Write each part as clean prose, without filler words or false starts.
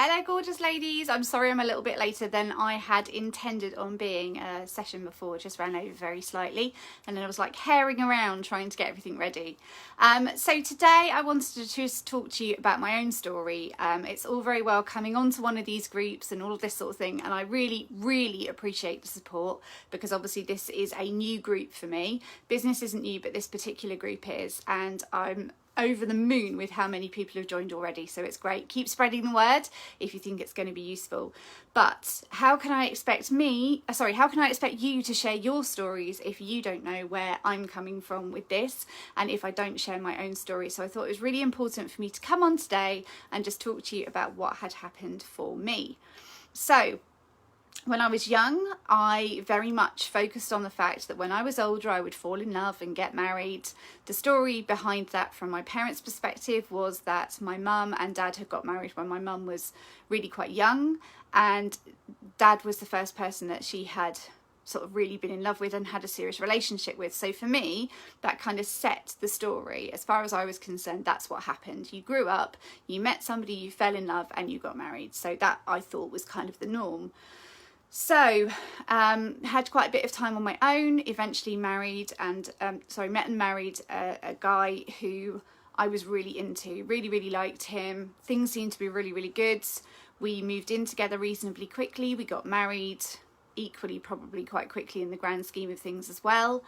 Hello gorgeous ladies, I'm sorry I'm a little bit later than I had intended on being. A session before just ran over very slightly and then I was like herring around trying to get everything ready. So today I wanted to just talk to you about my own story. It's all very well coming onto one of these groups and all of this sort of thing, and I really appreciate the support because obviously this is a new group for me. Business isn't new, but this particular group is, and I'm over the moon with how many people have joined already, so it's great. Keep spreading the word if you think it's going to be useful. But how can I expect you to share your stories if you don't know where I'm coming from with this, and if I don't share my own story? So I thought it was really important for me to come on today and just talk to you about what had happened for me. So when I was young, I very much focused on the fact that when I was older, I would fall in love and get married. The story behind that from my parents' perspective was that my mum and dad had got married when my mum was really quite young, and dad was the first person that she had sort of really been in love with and had a serious relationship with. So for me, that kind of set the story. As far as I was concerned, that's what happened. You grew up, you met somebody, you fell in love, and you got married. So that, I thought, was kind of the norm. So had quite a bit of time on my own, eventually married and met and married a guy who I was really into, really liked him. Things seemed to be really good. We moved in together reasonably quickly. We got married equally, probably quite quickly in the grand scheme of things as well.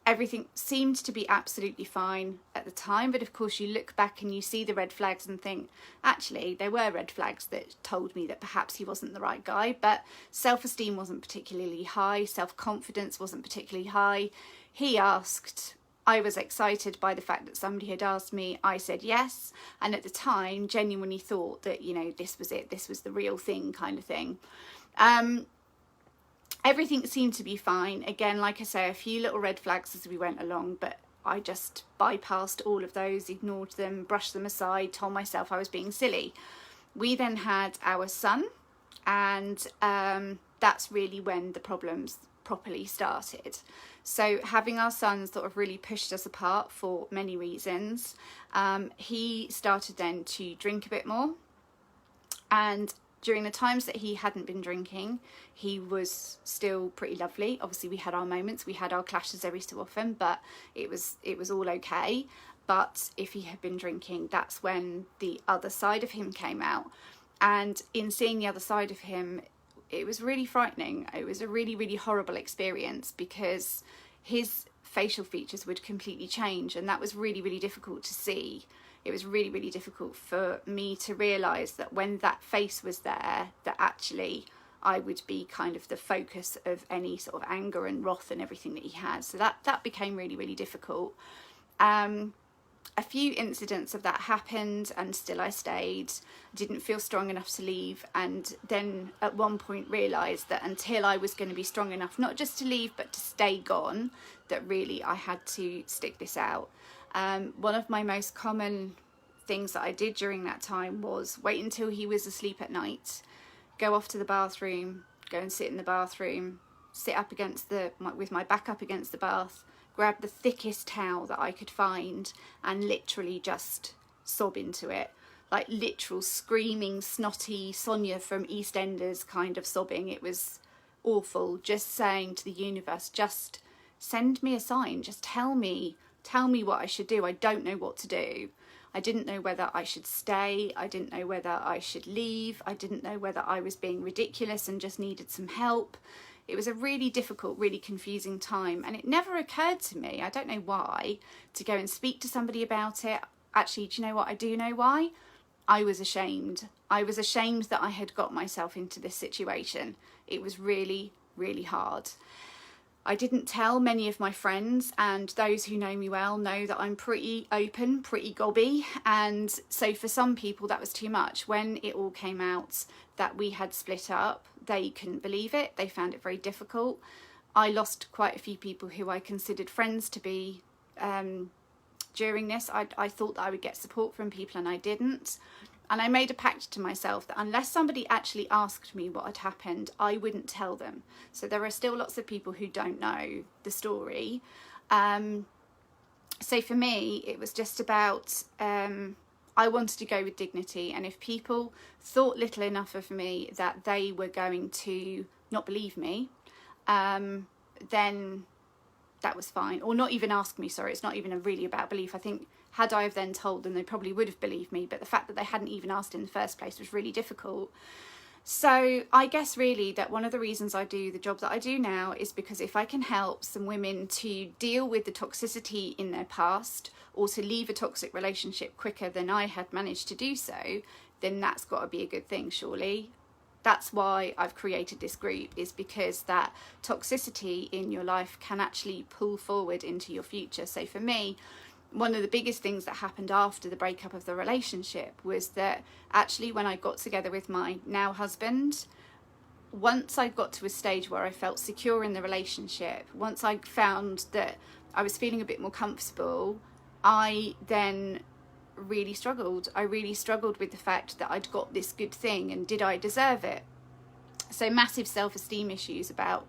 Everything seemed to be absolutely fine at the time, but of course you look back and you see the red flags and think, actually, there were red flags that told me that perhaps he wasn't the right guy. But self-esteem wasn't particularly high, self-confidence wasn't particularly high. He asked, I was excited by the fact that somebody had asked me, I said yes, and at the time genuinely thought that, you know, this was it, this was the real thing kind of thing. Everything seemed to be fine. Again, like I say, a few little red flags as we went along, but I just bypassed all of those, ignored them, brushed them aside, told myself I was being silly. We then had our son, and that's really when the problems properly started. So having our son sort of really pushed us apart for many reasons. He started then to drink a bit more, and during the times that he hadn't been drinking, he was still pretty lovely. Obviously we had our moments, we had our clashes every so often, but it was all okay. But if he had been drinking, that's when the other side of him came out. And in seeing the other side of him, it was really frightening. It was a really horrible experience because his facial features would completely change, and that was really difficult to see. It was really difficult for me to realise that when that face was there, that actually I would be kind of the focus of any sort of anger and wrath and everything that he had. So that became really difficult. A few incidents of that happened, and still I stayed. Didn't feel strong enough to leave, and then at one point realised that until I was going to be strong enough not just to leave but to stay gone, that really I had to stick this out. One of my most common things that I did during that time was wait until he was asleep at night, go off to the bathroom, go and sit in the bathroom, sit up against with my back up against the bath, grab the thickest towel that I could find and literally just sob into it, like literal screaming, snotty Sonia from EastEnders kind of sobbing. It was awful, just saying to the universe, just send me a sign, just tell me what I should do. I don't know what to do. I didn't know whether I should stay. I didn't know whether I should leave. I didn't know whether I was being ridiculous and just needed some help. It was a really difficult, really confusing time, and it never occurred to me, I don't know why, to go and speak to somebody about it. Actually, do you know what? I do know why. I was ashamed. I was ashamed that I had got myself into this situation. It was really hard. I didn't tell many of my friends, and those who know me well know that I'm pretty open, pretty gobby, and so for some people that was too much. When it all came out that we had split up, they couldn't believe it. They found it very difficult. I lost quite a few people who I considered friends to be during this. I thought that I would get support from people, and I didn't. And I made a pact to myself that unless somebody actually asked me what had happened, I wouldn't tell them. So there are still lots of people who don't know the story. So for me, it was just about, I I wanted to go with dignity, and if people thought little enough of me that they were going to not believe me, then that was fine. Or not even ask me, sorry, it's not even really about belief. I think had I have then told them, they probably would have believed me, but the fact that they hadn't even asked in the first place was really difficult. So I guess really that one of the reasons I do the job that I do now is because if I can help some women to deal with the toxicity in their past, or to leave a toxic relationship quicker than I had managed to do so, then that's got to be a good thing, surely. That's why I've created this group, is because that toxicity in your life can actually pull forward into your future. So for me, one of the biggest things that happened after the breakup of the relationship was that actually when I got together with my now husband, once I got to a stage where I felt secure in the relationship, once I found that I was feeling a bit more comfortable, I then really struggled. I really struggled with the fact that I'd got this good thing, and did I deserve it? So massive self-esteem issues about,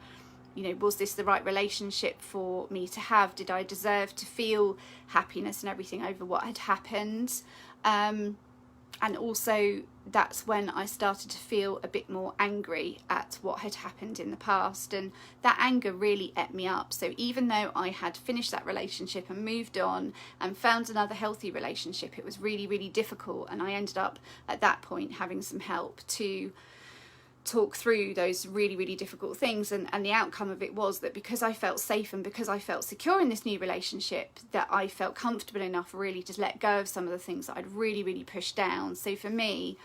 you know, was this the right relationship for me to have? Did I deserve to feel happiness and everything over what had happened? And also that's when I started to feel a bit more angry at what had happened in the past, and that anger really ate me up. So even though I had finished that relationship and moved on and found another healthy relationship, it was really, really difficult, and I ended up at that point having some help to talk through those really, really difficult things, and the outcome of it was that because I felt safe and because I felt secure in this new relationship, that I felt comfortable enough really to let go of some of the things that I'd really, really pushed down. So for me,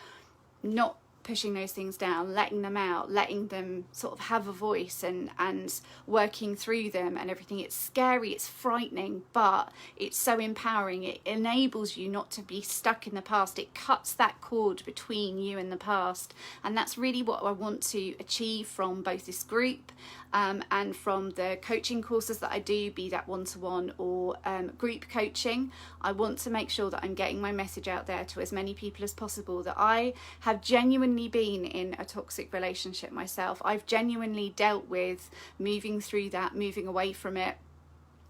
not pushing those things down, letting them out, letting them sort of have a voice, and working through them and everything. It's scary, it's frightening, but it's so empowering. It enables you not to be stuck in the past. It cuts that cord between you and the past, and that's really what I want to achieve from both this group and from the coaching courses that I do, be that one-to-one or group coaching. I want to make sure that I'm getting my message out there to as many people as possible, that I have genuinely been in a toxic relationship myself. I've genuinely dealt with moving through that, moving away from it,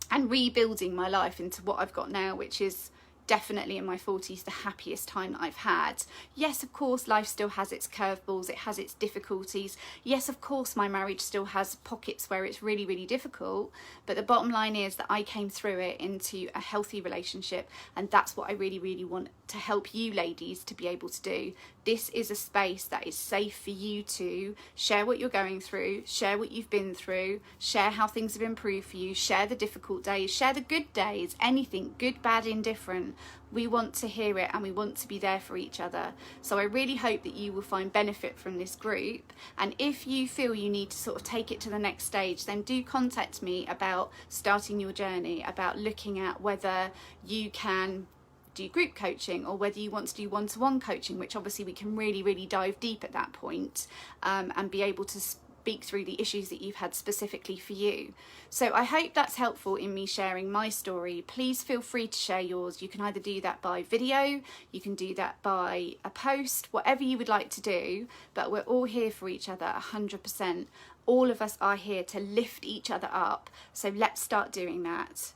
and rebuilding my life into what I've got now, which is definitely in my 40s the happiest time that I've had. Yes, of course, life still has its curveballs, it has its difficulties. Yes, of course, my marriage still has pockets where it's really, really difficult, but the bottom line is that I came through it into a healthy relationship, and that's what I really, really want to help you ladies to be able to do. This is a space that is safe for you to share what you're going through, share what you've been through, share how things have improved for you, share the difficult days, share the good days, anything, good, bad, indifferent. We want to hear it, and we want to be there for each other. So I really hope that you will find benefit from this group, and if you feel you need to sort of take it to the next stage, then do contact me about starting your journey, about looking at whether you can do group coaching or whether you want to do one-to-one coaching, which obviously we can really, really dive deep at that point, and be able to speak through the issues that you've had specifically for you. So I hope that's helpful in me sharing my story. Please feel free to share yours. You can either do that by video, you can do that by a post, whatever you would like to do, but we're all here for each other 100%. All of us are here to lift each other up, so let's start doing that.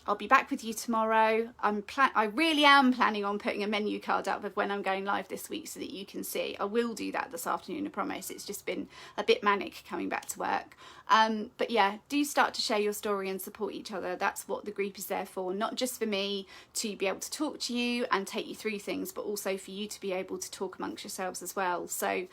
I'll be back with you tomorrow. I really am planning on putting a menu card up of when I'm going live this week so that you can see. I will do that this afternoon, I promise. It's just been a bit manic coming back to work. But yeah, do start to share your story and support each other. That's what the group is there for, not just for me to be able to talk to you and take you through things, but also for you to be able to talk amongst yourselves as well. So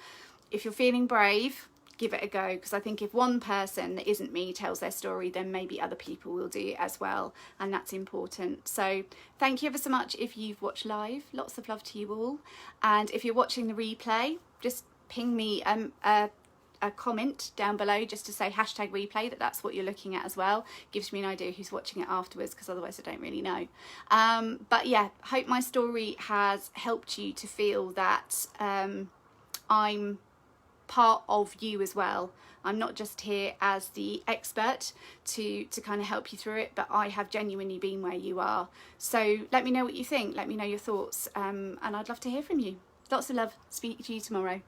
if you're feeling brave, give it a go, because I think if one person that isn't me tells their story, then maybe other people will do it as well, and that's important. So thank you ever so much if you've watched live. Lots of love to you all, and if you're watching the replay, just ping me a comment down below just to say #replay, that's what you're looking at as well. Gives me an idea who's watching it afterwards, because otherwise I don't really know. But yeah, hope my story has helped you to feel that I'm part of you as well. I'm not just here as the expert to kind of help you through it, but I have genuinely been where you are. So let me know what you think, let me know your thoughts, and I'd love to hear from you. Lots of love. Speak to you tomorrow.